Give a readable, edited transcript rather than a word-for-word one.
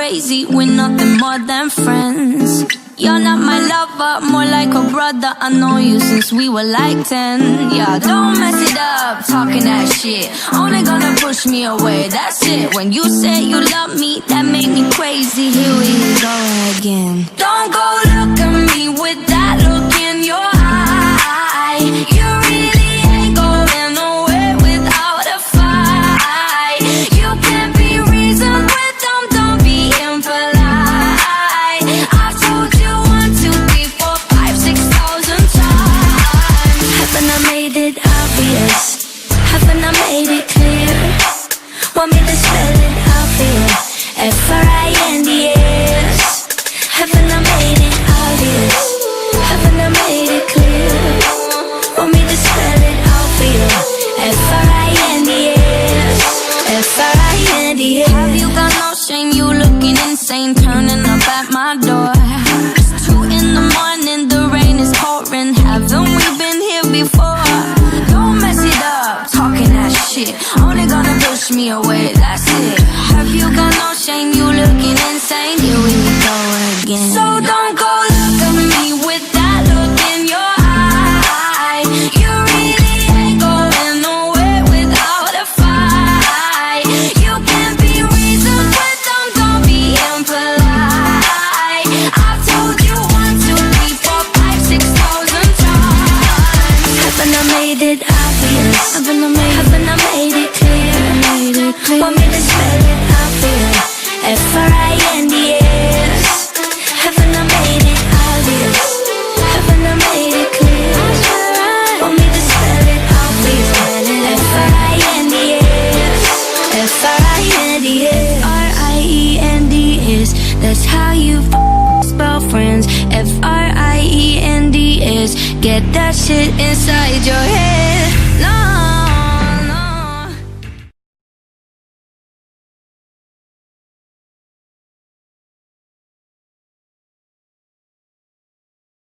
crazy, we're nothing more than friends. You're not my lover, more like a brother. I know you since we were like 10. Yeah, don't mess it up, talking that shit. Only gonna push me away, that's it. When you say you love me, that made me crazy. Here we go again. Don't go look at me with that look in your eye. You really ain't going nowhere without a fight. You can't be reasoned with them, don't be impolite. I've told you 1, 2, 3, 4, 5, 6,000 times. Haven't I made it obvious? Haven't I made it clear? Want me to spell it out for you? F-R-I-N-D-S. Haven't I made it obvious? Haven't I made it clear? Want me to spell it out for you? F-R-I-N-D-S. F-R-I-N-D-S. Have you got no shame? You looking insane, turning up at my door. It's 2 in the morning, the rain is pouring. Haven't we been here before? Don't mess it up, talking that shit. Only gonna push me away, that's it. Have you got no shame? You looking insane. Here we go again. So don't go look at me with that look in your eye. You really ain't going nowhere without a fight. You can't be reasoned with them, don't be impolite. I've told you 1, 2, 3, 4, 5, 6,000 times. Haven't I made it obvious? Haven't I made it clear? Want me to spell it out for you? F-R-I-N-D-S. Haven't I made it obvious? Haven't I made it clear? Want me to spell it out for you? F-R-I-N-D-S. F-R-I-N-D-S. R-I-E-N-D-S. That's how you spell friends. F-R-I-E-N-D-S. Get that shit inside your head. No.